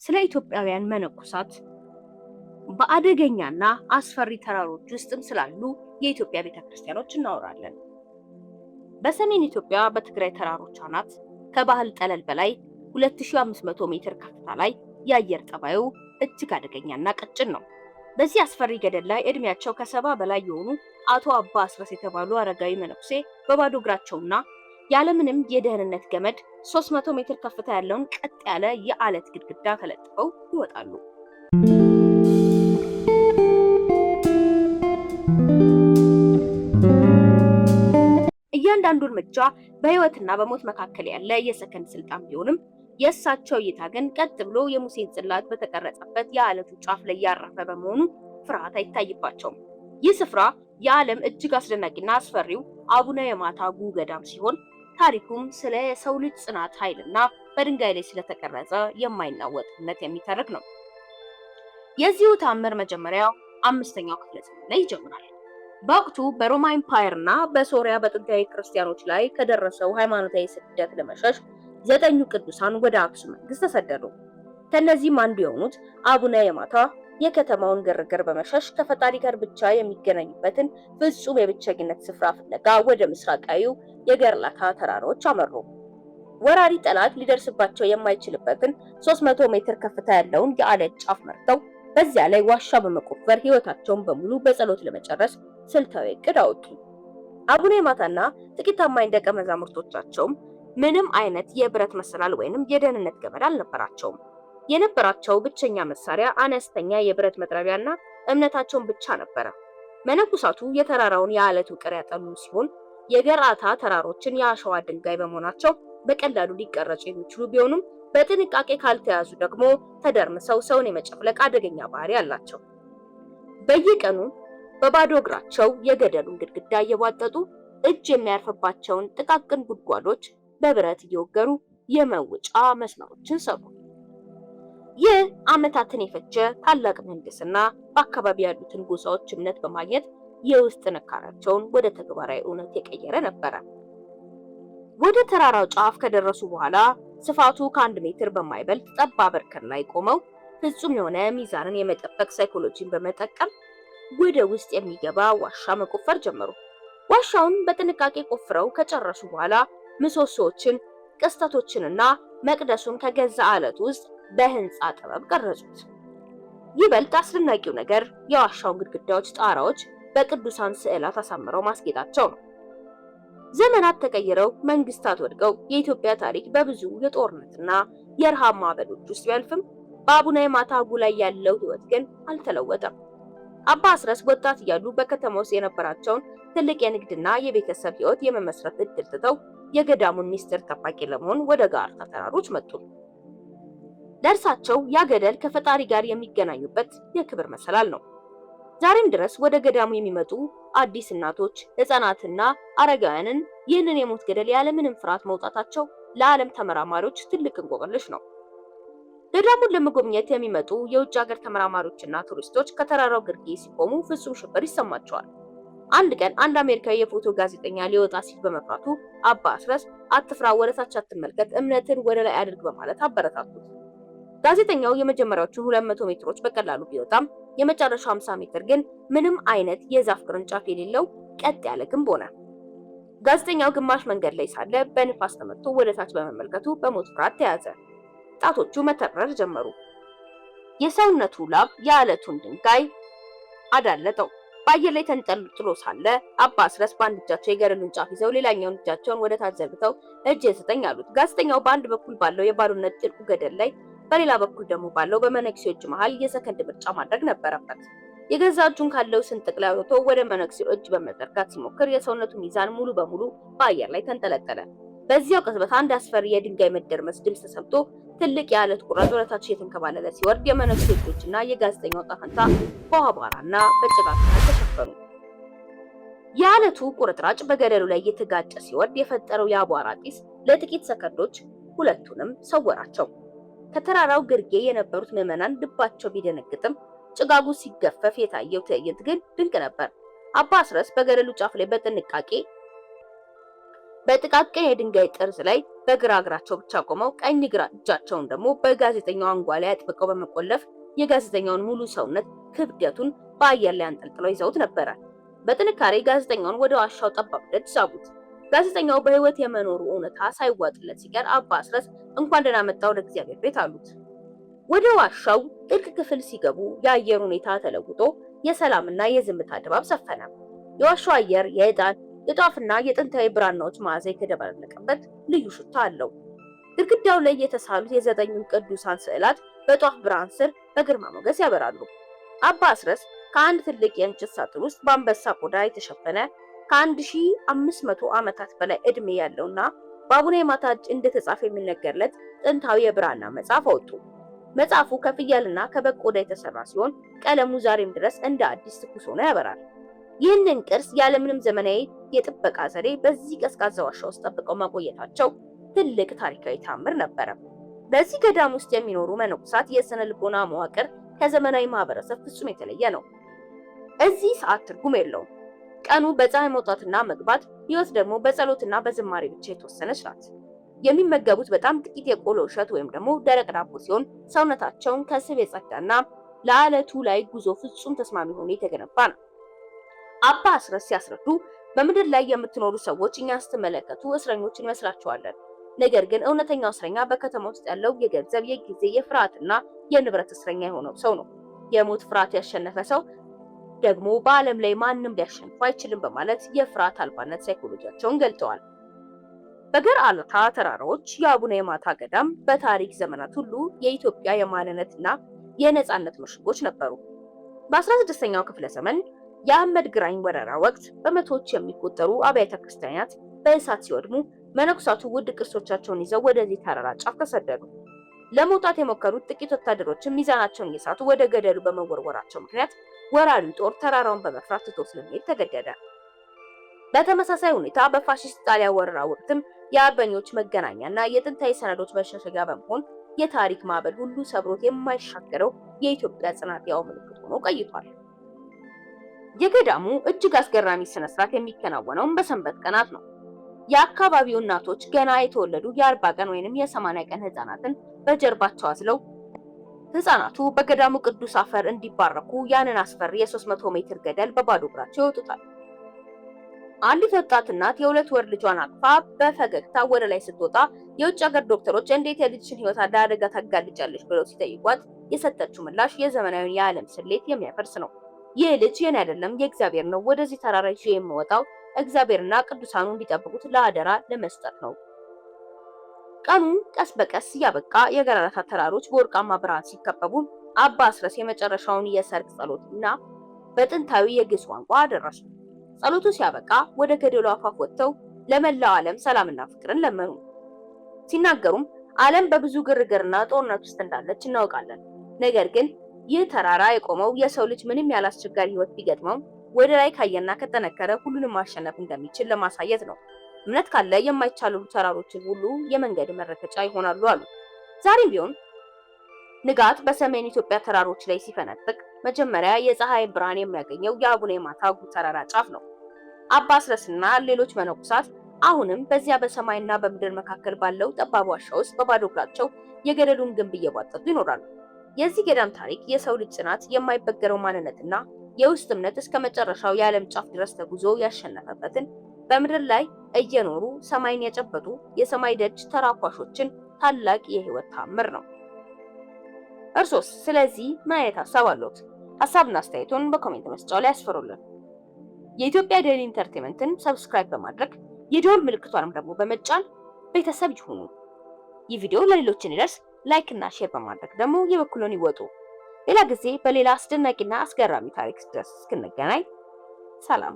ስለ ኢትዮጵያውያን መነኮሳት በአደገኛና አስፈሪ ተራሮች ውስጥም ስላሉ የኢትዮጵያ ቤተክርስቲያኖች እናወራለን። በሰሜን ኢትዮጵያ በትግራይ ተራሮች አናት ከባህል ጠለል በላይ 2500 ሜትር ከፍታ ላይ የአየር ጠባዩ እጅግ አደገኛና ቀጭን ነው። በዚህ አስፈሪ ገደል ላይ እድሜያቸው ከ70 በላይ የሆኑ አቶ አባ አስረስ የተባሉ አረጋዊ መነኩሴ በባዶ እግራቸውና ያለምንም የደህንነት ገመድ 300 ሜትር ከፍታ ያለውን ቀጥ ያለ የአለት ግድግዳ ተለጥፈው ይወጣሉ። እያንዳንዱ እርምጃ በህይወትና በሞት መካከል ያለ የሰከንድ ስልጣን ቢሆንም የእሳቸው እይታ ግን ቀጥ ብሎ የሙሴን ጽላት በተቀረጸበት የአለቱ ጫፍ ላይ ያረፈ በመሆኑ ፍርሃት አይታይባቸውም። ይህ ስፍራ የዓለም እጅግ አስደናቂና አስፈሪው አቡነ የማታጉ ገዳም ሲሆን ታሪኩም ስለ የሰው ልጅ ጽናት ኃይልና በድንጋይ ላይ ስለተቀረጸ የማይናወጥ እምነት የሚተርክ ነው። የዚሁ ተአምር መጀመሪያው 5ኛው ክፍለ ዘመን ላይ ይጀምራል። በወቅቱ በሮማ ኢምፓየር እና በሶሪያ በጥንታዊ ክርስቲያኖች ላይ ከደረሰው ሃይማኖታዊ ስደት ለመሸሽ 9 ቅዱሳን ወደ አክሱም መንግስት ተሰደዱ። ከነዚህም አንዱ የሆኑት አቡነ የማታ የከተማውን ግርግር በመሸሽ ከፈጣሪ ጋር ብቻ የሚገናኙበትን ፍጹም የብቸኝነት ስፍራ ፍለጋ ወደ ምስራቃዊው የገርላታ ተራሮች አመሩ። ወራሪ ጠላት ሊደርስባቸው የማይችልበትን 300 ሜትር ከፍታ ያለውን የአለት ጫፍ መርጠው በዚያ ላይ ዋሻ በመቆፈር ህይወታቸውን በሙሉ በጸሎት ለመጨረስ ስልታዊ እቅድ አወጡ። አቡነ የማታና ጥቂት ታማኝ ደቀ መዛሙርቶቻቸውም ምንም አይነት የብረት መሰላል ወይንም የደህንነት ገመድ አልነበራቸውም። የነበራቸው ብቸኛ መሳሪያ አነስተኛ የብረት መጥረቢያና እምነታቸውን ብቻ ነበረ። መነኩሳቱ የተራራውን የአለት ውቅር ያጠኑ ሲሆን የገርአታ ተራሮችን የአሸዋ ድንጋይ በመሆናቸው በቀላሉ ሊቀረጹ የሚችሉ ቢሆኑም በጥንቃቄ ካልተያዙ ደግሞ ተደርምሰው ሰውን የመጨፍለቅ አደገኛ ባህሪ አላቸው። በየቀኑ በባዶ እግራቸው የገደሉን ግድግዳ እየቧጠጡ እጅ የሚያርፍባቸውን ጥቃቅን ጉድጓዶች በብረት እየወገሩ የመውጫ መስመሮችን ሰሩ። ይህ ዓመታትን የፈጀ ታላቅ ምህንድስና በአካባቢ ያሉትን ጎሳዎች እምነት በማግኘት የውስጥ ጥንካሬያቸውን ወደ ተግባራዊ እውነት የቀየረ ነበረ። ወደ ተራራው ጫፍ ከደረሱ በኋላ ስፋቱ ከ1 ሜትር በማይበልጥ ጠባብ እርከን ላይ ቆመው ፍጹም የሆነ ሚዛንን የመጠበቅ ሳይኮሎጂን በመጠቀም ወደ ውስጥ የሚገባ ዋሻ መቆፈር ጀመሩ። ዋሻውን በጥንቃቄ ቆፍረው ከጨረሱ በኋላ ምሰሶዎችን፣ ቅስቶችንና መቅደሱን ከገዛ አለት ውስጥ በህንፃ ጥበብ ቀረጹት። ይበልጥ አስደናቂው ነገር የዋሻውን ግድግዳዎች፣ ጣራዎች በቅዱሳን ስዕላት አሳምረው ማስጌጣቸው ነው። ዘመናት ተቀይረው መንግስታት ወድቀው የኢትዮጵያ ታሪክ በብዙ የጦርነትና የረሃብ ማዕበሎች ውስጥ ቢያልፍም በአቡነ የማታጉ ላይ ያለው ህይወት ግን አልተለወጠም። አባ አስረስ ወጣት እያሉ በከተማ ውስጥ የነበራቸውን ትልቅ የንግድና የቤተሰብ ህይወት የመመስረት እድል ትተው የገዳሙን ሚስጥር ጠባቂ ለመሆን ወደ ጋርታ ተራሮች መጡ። ለእርሳቸው ያ ገደል ከፈጣሪ ጋር የሚገናኙበት የክብር መሰላል ነው። ዛሬም ድረስ ወደ ገዳሙ የሚመጡ አዲስ እናቶች፣ ህፃናትና አረጋውያንን ይህንን የሞት ገደል ያለምንም ፍርሃት መውጣታቸው ለዓለም ተመራማሪዎች ትልቅ እንቆቅልሽ ነው። ገዳሙን ለመጎብኘት የሚመጡ የውጭ ሀገር ተመራማሪዎችና ቱሪስቶች ከተራራው ግርጌ ሲቆሙ ፍጹም ሽብር ይሰማቸዋል። አንድ ቀን አንድ አሜሪካዊ የፎቶ ጋዜጠኛ ሊወጣ ሲል በመፍራቱ አባ አስረስ አትፍራ፣ ወደታች አትመልከት፣ እምነትን ወደ ላይ አድርግ በማለት አበረታቱት። ጋዜጠኛው የመጀመሪያዎቹን 200 ሜትሮች በቀላሉ ቢወጣም የመጨረሻው 50 ሜትር ግን ምንም አይነት የዛፍ ቅርንጫፍ የሌለው ቀጥ ያለ ግንብ ሆነ። ጋዜጠኛው ግማሽ መንገድ ላይ ሳለ በንፋስ ተመቶ ወደታች በመመልከቱ በሞት ፍርሃት ተያዘ። ጣቶቹ መተረር ጀመሩ። የሰውነቱ ላብ የአለቱን ድንጋይ አዳለጠው። በአየር ላይ ተንጠልጥሎ ሳለ አባ አስረስ በአንድ እጃቸው የገደሉን ጫፍ ይዘው ሌላኛውን እጃቸውን ወደ ታች ዘርግተው እጅ ስጠኝ አሉት። ጋዜጠኛው በአንድ በኩል ባለው የባዶነት ጥልቁ ገደል ላይ በሌላ በኩል ደግሞ ባለው በመነኩሴው እጅ መሃል የሰከንድ ምርጫ ማድረግ ነበረበት። የገዛ እጁን ካለው ስንጥቅ ላይ አውጥቶ ወደ መነኩሴው እጅ በመጠጋት ሲሞክር የሰውነቱ ሚዛን ሙሉ በሙሉ በአየር ላይ ተንጠለጠለ። በዚያው ቅጽበት አንድ አስፈሪ የድንጋይ መደርመስ ድምፅ ተሰምቶ ትልቅ የአለት ቁራጭ ወደታች እየተንከባለለ ሲወርድ የመነኩሴው እጆችና የጋዜጠኛው ዕጣ ፈንታ በአቧራና በጭጋግ ተሸፈኑ። የአለቱ ቁርጥራጭ በገደሉ ላይ እየተጋጨ ሲወርድ የፈጠረው የአቧራ ጢስ ለጥቂት ሰከንዶች ሁለቱንም ሰወራቸው። ከተራራው ግርጌ የነበሩት ምዕመናን ልባቸው ቢደነግጥም ጭጋጉ ሲገፈፍ የታየው ትዕይንት ግን ድንቅ ነበር። አባ አስረስ በገደሉ ጫፍ ላይ በጥንቃቄ በጥቃቅን የድንጋይ ጥርዝ ላይ በግራ እግራቸው ብቻ ቆመው ቀኝ ግራ እጃቸውን ደግሞ በጋዜጠኛው አንጓ ላይ አጥብቀው በመቆለፍ የጋዜጠኛውን ሙሉ ሰውነት ክብደቱን በአየር ላይ አንጠልጥለው ይዘውት ነበረ። በጥንካሬ ጋዜጠኛውን ወደ ዋሻው ጠባብ ደጅ ሳቡት። ጋዜጠኛው በህይወት የመኖሩ እውነታ ሳይዋጥለት ሲቀር አባ አስረስ እንኳን ደህና መጣ ወደ እግዚአብሔር ቤት አሉት። ወደ ዋሻው ጥልቅ ክፍል ሲገቡ የአየር ሁኔታ ተለውጦ የሰላምና የዝምታ ድባብ ሰፈነ። የዋሻው አየር የዕጣን የጧፍና የጥንታዊ ብራናዎች መዓዛ የተደባለቀበት ልዩ ሽታ አለው። ግድግዳው ላይ የተሳሉት የዘጠኙን ቅዱሳን ስዕላት በጧፍ ብርሃን ስር በግርማ ሞገስ ያበራሉ። አባ አስረስ ከአንድ ትልቅ የእንጨት ሳጥን ውስጥ በአንበሳ ቆዳ የተሸፈነ ከ1500 ዓመታት በላይ ዕድሜ ያለውና በአቡነ የማታ እጅ እንደተጻፈ የሚነገርለት ጥንታዊ የብራና መጽሐፍ አወጡ። መጽሐፉ ከፍየልና ከበግ ቆዳ የተሰራ ሲሆን ቀለሙ ዛሬም ድረስ እንደ አዲስ ትኩስ ሆኖ ያበራል። ይህንን ቅርስ ያለምንም ዘመናዊ የጥበቃ ዘዴ በዚህ ቀዝቃዛ ዋሻ ውስጥ ጠብቀው ማቆየታቸው ትልቅ ታሪካዊ ተአምር ነበረ። በዚህ ገዳም ውስጥ የሚኖሩ መነኮሳት የስነ ልቦና መዋቅር ከዘመናዊ ማህበረሰብ ፍጹም የተለየ ነው። እዚህ ሰዓት ትርጉም የለውም። ቀኑ በፀሐይ መውጣትና መግባት፣ ህይወት ደግሞ በጸሎትና በዝማሬ ብቻ የተወሰነች ናት። የሚመገቡት በጣም ጥቂት የቆሎ እሸት ወይም ደግሞ ደረቅ ዳቦ ሲሆን ሰውነታቸውን ከስብ የጸዳና ለዓለቱ ላይ ጉዞ ፍጹም ተስማሚ ሆኖ የተገነባ ነው። አባ አስረስ ሲያስረዱ በምድር ላይ የምትኖሩ ሰዎች እኛን ስትመለከቱ እስረኞች እንመስላችኋለን። ነገር ግን እውነተኛው እስረኛ በከተማ ውስጥ ያለው የገንዘብ፣ የጊዜ፣ የፍርሃትና የንብረት እስረኛ የሆነው ሰው ነው። የሞት ፍርሃት ያሸነፈ ሰው ደግሞ በዓለም ላይ ማንም ሊያሸንፉ አይችልም በማለት የፍርሃት አልባነት ሳይኮሎጂያቸውን ገልጠዋል። በገርአልታ ተራራዎች የአቡነ የማታ ገዳም በታሪክ ዘመናት ሁሉ የኢትዮጵያ የማንነትና የነጻነት ምሽጎች ነበሩ። በ16ኛው ክፍለ ዘመን የአህመድ ግራኝ ወረራ ወቅት በመቶዎች የሚቆጠሩ አብያተ ክርስቲያናት በእሳት ሲወድሙ መነኩሳቱ ውድ ቅርሶቻቸውን ይዘው ወደዚህ ተራራ ጫፍ ተሰደዱ። ለመውጣት የሞከሩት ጥቂት ወታደሮችን ሚዛናቸውን እየሳቱ ወደ ገደሉ በመወርወራቸው ምክንያት ወራሪው ጦር ተራራውን በመፍራት ትቶ ስለሚሄድ ተገደደ። በተመሳሳይ ሁኔታ በፋሺስት ጣሊያን ወረራ ወቅትም የአርበኞች መገናኛና የጥንታዊ ሰነዶች መሸሸጊያ በመሆን የታሪክ ማዕበል ሁሉ ሰብሮት የማይሻገረው የኢትዮጵያ ጽናት ያው ምልክት ሆኖ ቆይቷል። የገዳሙ እጅግ አስገራሚ ስነስርዓት የሚከናወነው በሰንበት ቀናት ነው። የአካባቢው እናቶች ገና የተወለዱ የ40 ቀን ወይንም የ80 ቀን ህፃናትን በጀርባቸው አዝለው ህፃናቱ በገዳሙ ቅዱስ አፈር እንዲባረኩ ያንን አስፈሪ የ300 ሜትር ገደል በባዶ እግራቸው ይወጡታል። አንዲት ወጣት እናት የ2 ወር ልጇን አቅፋ በፈገግታ ወደ ላይ ስትወጣ የውጭ ሀገር ዶክተሮች እንዴት የልጅሽን ህይወት ለአደጋ ታጋልጫለሽ ብለው ሲጠይቋት የሰጠችው ምላሽ የዘመናዊውን የዓለም ስሌት የሚያፈርስ ነው። ይህ ልጅ የኔ አይደለም የእግዚአብሔር ነው። ወደዚህ ተራራ ይዤ የምወጣው እግዚአብሔርና ቅዱሳኑ እንዲጠብቁት ለአደራ ለመስጠት ነው። ቀኑ ቀስ በቀስ ያበቃ። የገርአልታ ተራሮች በወርቃማ ብርሃን ሲከበቡ አባ አስረስ የመጨረሻውን የሰርክ ጸሎትና በጥንታዊ የግዕዝ ቋንቋ አደረሱ። ጸሎቱ ሲያበቃ ወደ ገደሉ አፋፍ ወጥተው ለመላው ዓለም ሰላምና ፍቅርን ለመኑ። ሲናገሩም ዓለም በብዙ ግርግርና ጦርነት ውስጥ እንዳለች እናውቃለን። ነገር ግን ይህ ተራራ የቆመው የሰው ልጅ ምንም ያለ አስቸጋሪ ህይወት ቢገጥመው ወደ ላይ ካየና ከጠነከረ ሁሉንም ማሸነፍ እንደሚችል ለማሳየት ነው። እምነት ካለ የማይቻሉ ተራሮችን ሁሉ የመንገድ መረከጫ ይሆናሉ አሉ። ዛሬም ቢሆን ንጋት በሰሜን ኢትዮጵያ ተራሮች ላይ ሲፈነጥቅ መጀመሪያ የፀሐይ ብርሃን የሚያገኘው የአቡነ የማታ ተራራ ጫፍ ነው። አባ አስረስና ሌሎች መነኮሳት አሁንም በዚያ በሰማይና በምድር መካከል ባለው ጠባብ ዋሻ ውስጥ በባዶ እግራቸው የገደሉን ግንብ እየቧጠጡ ይኖራሉ። የዚህ ገዳም ታሪክ የሰው ልጅ ጽናት፣ የማይበገረው ማንነትና የውስጥ እምነት እስከ መጨረሻው የዓለም ጫፍ ድረስ ተጉዞ ያሸነፈበትን በምድር ላይ እየኖሩ ሰማይን የጨበጡ የሰማይ ደጅ ተራኳሾችን ታላቅ የህይወት ታምር ነው። እርሶስ ስለዚህ ምን አይነት ሀሳብ አለዎት? ሀሳብና አስተያየቶን በኮሜንት መስጫው ላይ ያስፈሩልን። የኢትዮጵያ ዴይሊ ኢንተርቴይንመንትን ሰብስክራይብ በማድረግ የደወል ምልክቷንም ደግሞ በመጫን ቤተሰብ ይሁኑ። ይህ ቪዲዮ ለሌሎች እንዲደርስ ላይክ እና ሼር በማድረግ ደግሞ የበኩሎን ይወጡ። ሌላ ጊዜ በሌላ አስደናቂና አስገራሚ ታሪክ ድረስ እስክንገናኝ ሰላም።